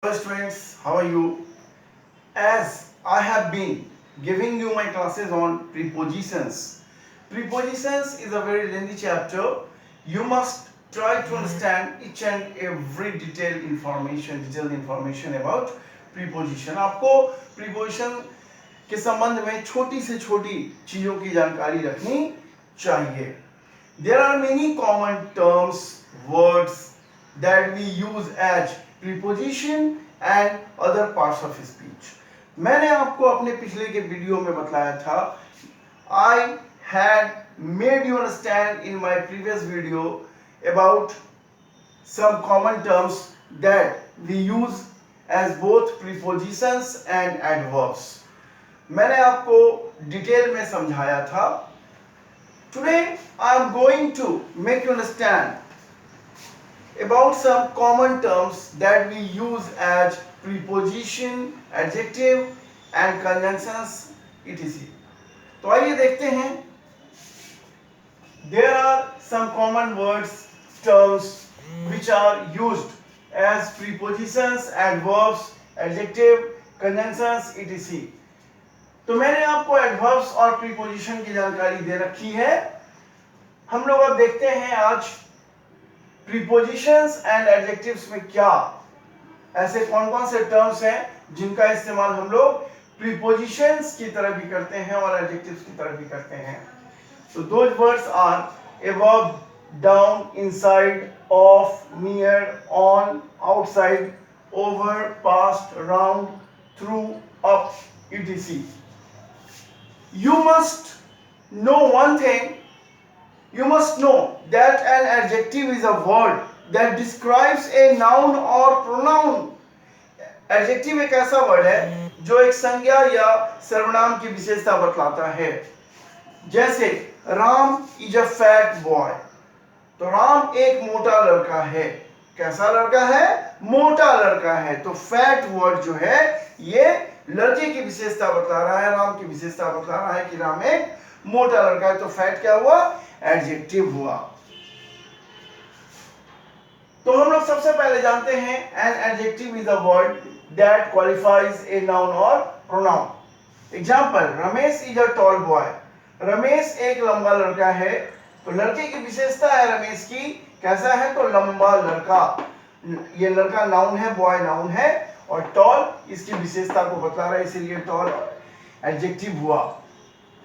Hello students, how are you? As I have been giving you my classes on prepositions. Prepositions is a very lengthy chapter. You must try to understand each and every detailed information about preposition. आपको preposition के संबंध में छोटी से छोटी चीजों की जानकारी रखनी चाहिए. There are many common terms, words that we use as preposition and other parts of speech. मैंने आपको अपने पिछले के वीडियो में बताया था. I had made you understand in my previous video about some common terms that we use as both prepositions and adverbs. मैंने आपको डिटेल में समझाया था. Today I am going to make you understand about some common terms that we use as preposition, adjective and conjunctions etc. तो आइए देखते हैं. There are some common words, terms which are used as prepositions, adverbs, adjective, conjunctions etc. तो मैंने आपको adverbs और preposition की जानकारी दे रखी है. हम लोग अब देखते हैं आज प्रीपोजिशंस एंड एडजेक्टिव्स में क्या ऐसे कौन कौन से टर्म्स हैं जिनका इस्तेमाल हम लोग प्रीपोजिशंस की तरह भी करते हैं और एडजेक्टिव्स की तरह भी करते हैं. तो those words are above, down, inside, off, near, on, outside, over, past, round, through, up etc. You must know one thing. You must know that an adjective is a word that describes a noun or pronoun. Adjective एक ऐसा word है जो एक संज्ञा या सर्वनाम की विशेषता बतलाता है. जैसे Ram is a fat boy. तो राम एक मोटा लड़का है. कैसा लड़का है? मोटा लड़का है. तो फैट वर्ड जो है ये लड़के की विशेषता बता रहा है, राम की विशेषता बता रहा है कि राम एक मोटा लड़का है. तो फैट क्या हुआ? एडजेक्टिव हुआ. तो हम लोग सबसे पहले जानते हैं an adjective is a word that qualifies a noun और pronoun. Example, Ramesh is a tall boy. Ramesh एक लंबा लड़का है. तो लड़के की विशेषता है रमेश की, कैसा है? तो लंबा लड़का. ये लड़का नाउन है, बॉय नाउन है और टॉल इसकी विशेषता को बता रहा है, इसीलिए टॉल एडजेक्टिव हुआ.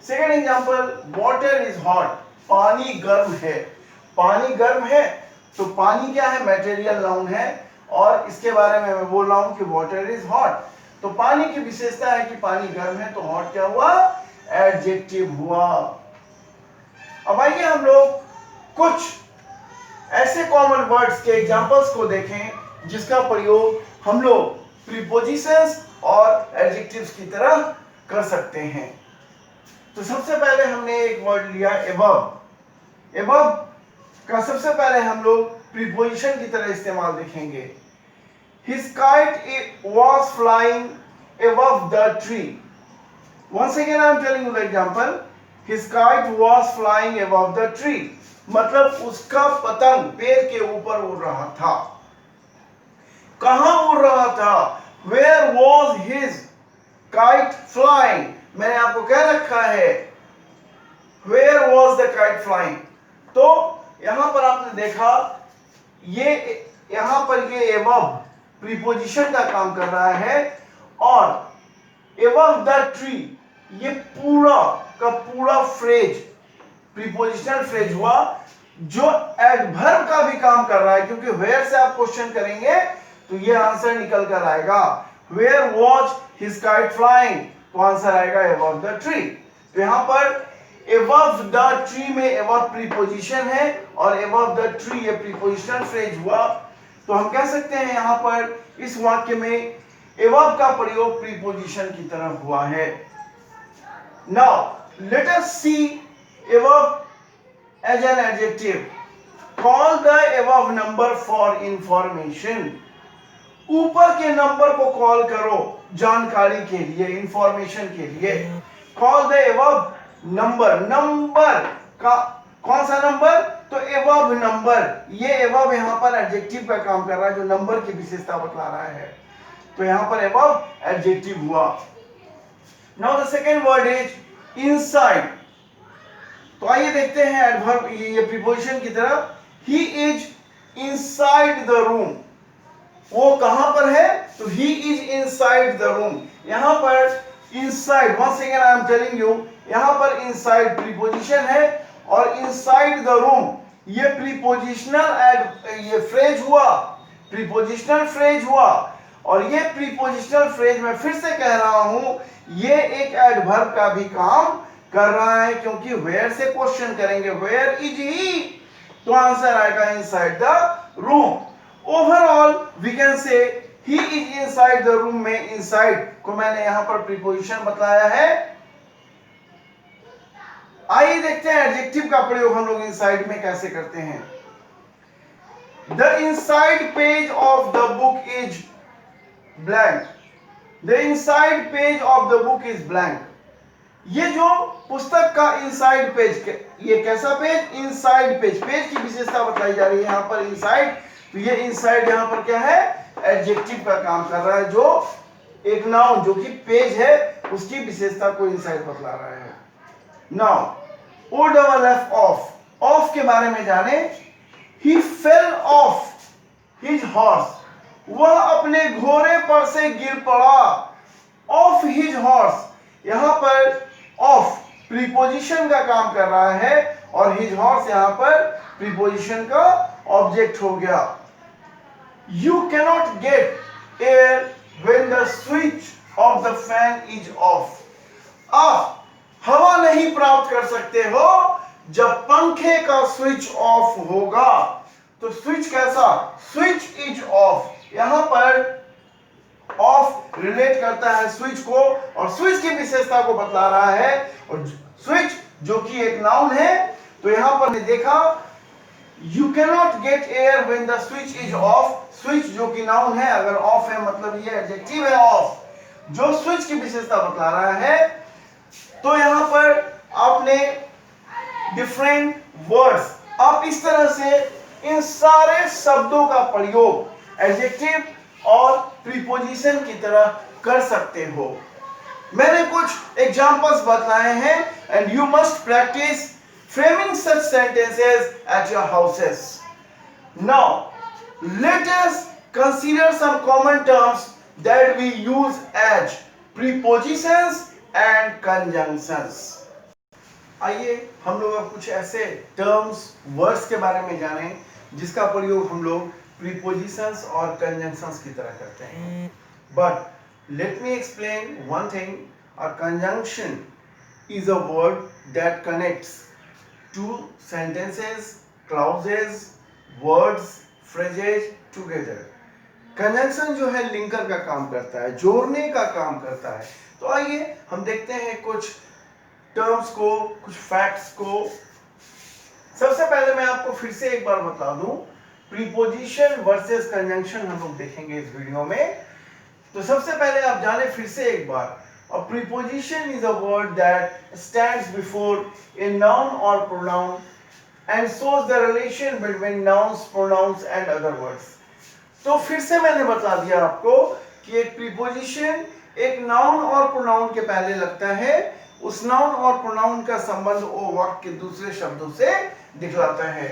Second example, water is hot. पानी गर्म है. पानी गर्म है तो पानी क्या है? मटेरियल नाउन है और इसके बारे में मैं बोल रहा हूं कि वाटर इज हॉट. तो पानी की विशेषता है कि पानी गर्म है, तो हॉट क्या हुआ? एडजेक्टिव हुआ. अब आइए हम लोग कुछ ऐसे कॉमन वर्ड्स के एग्जांपल्स को देखें जिसका प्रयोग हम लोग प्रीपोजिशंस और एडजेक्टिव्स की तरह कर सकते हैं. तो सबसे पहले हमने एक वर्ड लिया अबव. अबव का सबसे पहले हम लोग प्रीपोजिशन की तरह इस्तेमाल देखेंगे. His kite was flying above the tree. Once again I am telling you the example. His kite was flying above the tree. मतलब उसका पतंग पेड़ के ऊपर उड़ रहा था. कहां उड़ रहा था? Where was his kite flying? मैंने आपको कह रखा है Where was the kite flying? तो यहां पर आपने देखा ये यहां पर ये above प्रीपोजिशन का काम कर रहा है और above the tree ये पूरा का पूरा फ्रेज प्रीपोजिशनल फ्रेज हुआ जो एडवर्ब का भी काम कर रहा है, क्योंकि where से आप क्वेश्चन करेंगे तो ये आंसर निकल कर आएगा. Where was his kite flying? तो आंसर आएगा above the tree. तो यहां पर above the tree में above प्रीपोजिशन है और above the tree ये प्रीपोजिशनल फ्रेज हुआ. तो हम कह सकते हैं यहां पर इस वाक्य में above का प्रयोग प्रीपोजिशन की तरह हुआ है. Now let us see above as an adjective. Call the above number for information. ऊपर के नंबर को कॉल करो जानकारी के लिए, इंफॉर्मेशन के लिए. Call the above number. Number का कौन सा नंबर? तो above नंबर. ये above यहां पर एडजेक्टिव का काम कर रहा है जो नंबर की विशेषता बतला रहा है. तो यहाँ पर above एडजेक्टिव हुआ। Now the second word is inside. तो आइए देखते हैं एडवर्ब ये प्रीपोजिशन की तरफ। He is inside the room. वो कहां पर है? तो he is inside the room. यहां पर inside, once again I am telling you, यहां पर इनसाइड प्रीपोजिशन है और इनसाइड द रूम ये प्रीपोजिशनल ये फ्रेज हुआ, प्रीपोजिशनल फ्रेज हुआ। और ये प्रीपोजिशनल फ्रेज मैं फिर से कह रहा हूं, ये एक एडवर्ब का भी काम कर रहा है, क्योंकि वेयर से क्वेश्चन करेंगे, वेयर इज ही, तो आंसर आएगा inside the room. Overall we can say he is inside the room में इनसाइड को मैंने यहां पर प्रीपोजिशन बताया है। आइए देखते हैं एडजेक्टिव का प्रयोग हम लोग इनसाइड में कैसे करते हैं। The inside page of the book is blank. The inside page of the book is blank. ये जो पुस्तक का इनसाइड पेज, ये कैसा पेज? Inside page. पेज की विशेषता बताई जा रही है यहां पर इनसाइड। तो ये इनसाइड यहां पर क्या है? एडजेक्टिव का काम कर रहा है, जो एक नाउन जो कि पेज है उसकी विशेषता को इनसाइड बतला रहा है। Now O double F off, off के बारे में जाने। He fell off his horse. वह अपने घोड़े पर से गिर पड़ा। ऑफ हिज हॉर्स, यहां पर ऑफ प्रीपोजिशन का काम कर रहा है और हिज हॉर्स यहां पर प्रीपोजिशन का ऑब्जेक्ट हो गया। You cannot get air when the switch of the fan is off. आप हवा नहीं प्राप्त कर सकते हो जब पंखे का स्विच ऑफ होगा। तो स्विच कैसा? Switch is of. यहां पर ऑफ रिलेट करता है स्विच को और स्विच की विशेषता को बतला रहा है। और स्विच जो कि एक नाउन है, तो यहां पर हमने देखा You cannot get air when the switch is off. Switch जो कि नाउन है, अगर ऑफ है मतलब ये एडजेक्टिव है ऑफ, जो स्विच की विशेषता बता रहा है। तो यहां पर आपने डिफरेंट वर्ड्स, आप इस तरह से इन सारे शब्दों का प्रयोग एडजेक्टिव और प्रीपोजिशन की तरह कर सकते हो। मैंने कुछ एग्जांपल्स बताए हैं and you must practice framing such sentences at your houses. Now, let us consider some common terms that we use as prepositions and conjunctions. आइए हम लोग अब कुछ ऐसे terms, words के बारे में जानें जिसका प्रयोग हम लोग prepositions और conjunctions की तरह करते हैं. But let me explain one thing. A conjunction is a word that connects two sentences, clauses, words, phrases together. Conjunction जो है लिंकर का काम करता है, जोड़ने का काम करता है। तो आइए हम देखते हैं कुछ टर्म्स को, कुछ फैक्ट्स को। सबसे पहले मैं आपको फिर से एक बार बता दूं, प्रीपोजिशन वर्सेस कंजंक्शन हम लोग देखेंगे इस वीडियो में। तो सबसे पहले आप जाने फिर से एक बार, a preposition is a word that stands before a noun or pronoun and shows the relation between nouns, pronouns and other words. तो फिर से मैंने बता दिया आपको कि एक प्रीपोजिशन एक नाउन और प्रोनाउन के पहले लगता है, उस नाउन और प्रोनाउन का संबंध वो वाक्य के दूसरे शब्दों से दिखलाता है।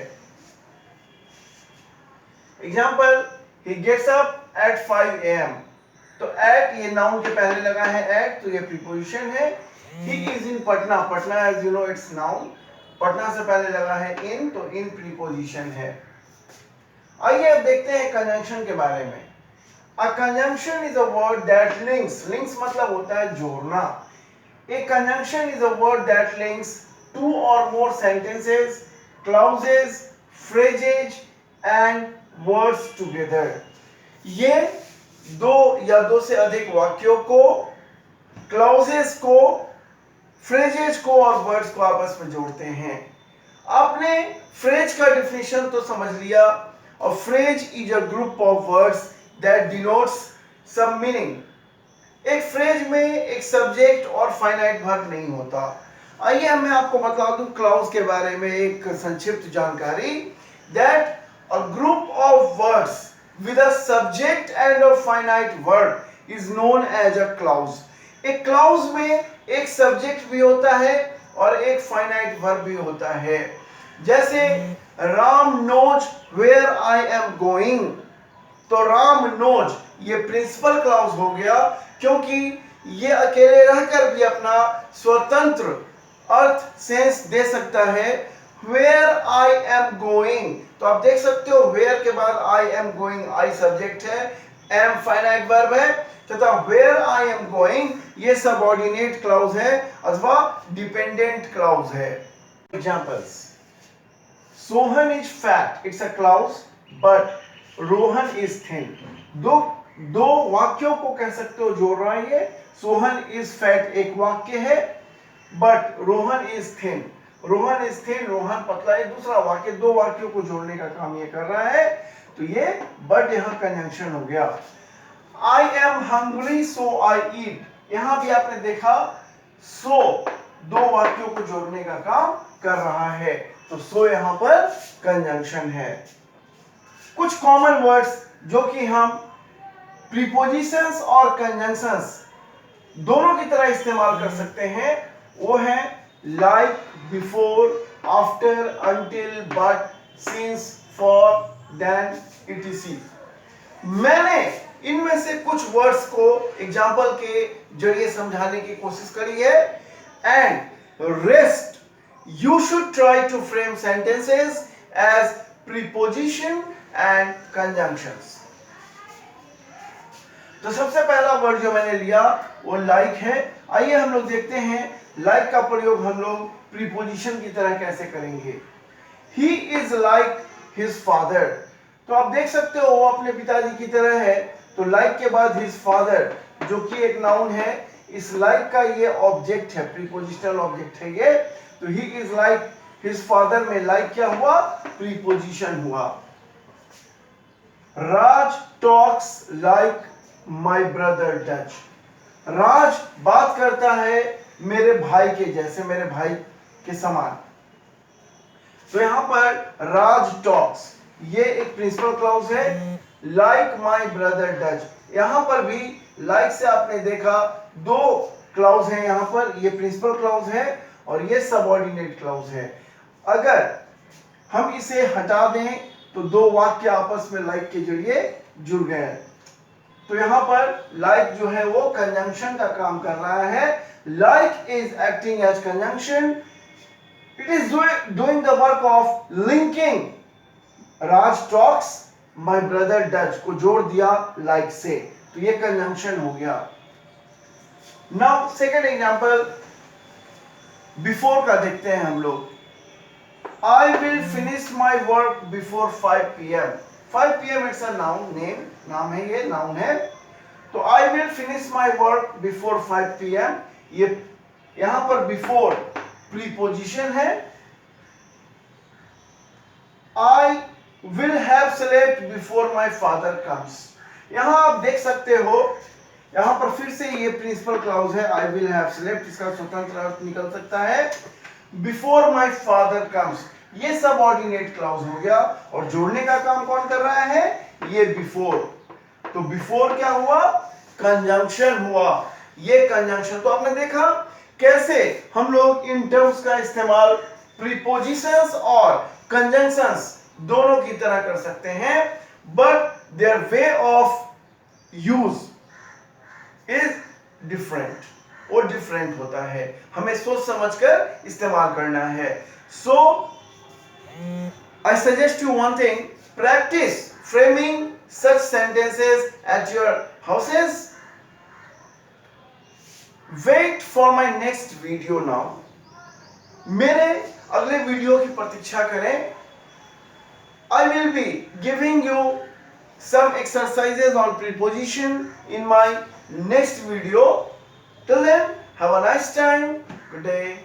Example, he gets up at 5 AM. तो एट ये नाउन के पहले लगा है एट, तो ये प्रीपोजिशन है। He is in Patna, Patna as you know it's noun, Patna से पहले लगा है इन, तो इन प्रीपोजिशन है। आइए अब देखते हैं कंजंक्शन के बारे में। A conjunction is a word that links, links मतलब होता है जोड़ना। A conjunction is a word that links two और more sentences, clauses, phrases and words together. ये दो या दो से अधिक वाक्यों को, क्लॉजेस को, फ्रेजेस को और वर्ड्स को आपस में जोड़ते हैं। आपने फ्रेज का डेफिनेशन तो समझ लिया। और phrase is a group of words that denotes some meaning. एक फ्रेज में एक सब्जेक्ट और फाइनाइट वर्ब नहीं होता। आइए मैं आपको बता दूं क्लॉज के बारे में एक संक्षिप्त जानकारी, that a group of words with a subject and a finite verb is known as a clause. एक clause में एक subject भी होता है और एक finite verb भी होता है. जैसे Ram knows where I am going, तो राम knows ये principal clause हो गया, क्योंकि ये अकेले रहकर भी अपना स्वतंत्र अर्थ सेंस दे सकता है. Where I am going, तो आप देख सकते हो where के बाद I am going, I subject है, am finite verb है, तथा where I am going ये सबऑर्डिनेट क्लाउज है अथवा डिपेंडेंट क्लाउज है. Examples: Sohan is fat, it's a clause, but Rohan is thin. दो वाक्यों को कह सकते हो जोड़ रहा है. सोहन इज फैट एक वाक्य है, but Rohan is thin, Rohan is thin, Rohan पतला है दूसरा वाक्य. दो वाक्यों को जोड़ने का काम ये कर रहा है, तो ये बट यहां कंजंक्शन हो गया. आई एम हंग्री सो आई ईट, यहां भी आपने देखा सो दो वाक्यों को जोड़ने का काम कर रहा है, तो सो यहां पर कंजंक्शन है. कुछ कॉमन वर्ड्स जो कि हम प्रीपोजिशंस और कंजंक्शंस दोनों की तरह इस्तेमाल कर सकते हैं, वो है like, before, after, until, but, since, for, then, etc. मैंने इनमें से कुछ वर्ड्स को एग्जाम्पल के जरिए समझाने की कोशिश करी है, and rest you should try to frame sentences as preposition and conjunctions. तो सबसे पहला वर्ड जो मैंने लिया वो लाइक है. आइए हम लोग देखते हैं लाइक का प्रयोग हम लोग प्रीपोजिशन की तरह कैसे करेंगे. ही इज लाइक हिज फादर, तो आप देख सकते हो वो अपने पिताजी की तरह है, तो लाइक के बाद हिज फादर जो कि एक नाउन है, इस लाइक का ये ऑब्जेक्ट है, प्रीपोजिशनल ऑब्जेक्ट है ये, तो he is like his father में लाइक क्या हुआ, प्रीपोजिशन हुआ. Raj talks like my brother does, Raj बात करता है मेरे भाई के जैसे, मेरे भाई के समान. तो यहां पर राज टॉक्स ये एक प्रिंसिपल क्लाउज है. लाइक माई ब्रदर डच, यहां पर भी लाइक से आपने देखा दो क्लाउज है, यहां पर ये प्रिंसिपल क्लाउज है और ये सबऑर्डिनेट क्लाउज है. अगर हम इसे हटा दें तो दो वाक्य आपस में लाइक के जरिए जुड़ गए. तो यहां पर लाइक जो है वो कंजंक्शन का काम कर रहा है. Like is acting as conjunction, it is doing the work of linking. Raj talks my brother डच को जोड़ दिया लाइक से, तो ये कंजंक्शन हो गया. नाउ सेकंड एग्जांपल बिफोर का देखते हैं हम लोग. I will finish my work before 5 p.m. 5 p.m. it's a noun, name, नाम है ये, नाउन है. तो I will finish my work before 5 p.m. ये यहां पर before preposition है. I will have slept before my father comes. यहां आप देख सकते हो, यहां पर फिर से ये प्रिंसिपल क्लाउज है, I will have slept, इसका स्वतंत्र अर्थ निकल सकता है. Before my father comes ये सबऑर्डिनेट क्लाउज हो गया, और जोड़ने का काम कौन कर रहा है, ये बिफोर. तो बिफोर क्या हुआ, कंजंक्शन हुआ. ये कंजंक्शन, तो आपने देखा कैसे हम लोग इन टर्म्स का इस्तेमाल प्रीपोजिशंस और कंजंक्शंस दोनों की तरह कर सकते हैं, but their way of use is different, वो डिफरेंट होता है. हमें सोच समझकर इस्तेमाल करना है. सो I suggest you one thing, practice framing such sentences at your houses. Wait for my next video now. मेरे अगले वीडियो की प्रतीक्षा करें. I will be giving you some exercises on preposition in my next video. Till then, have a nice time. Good day.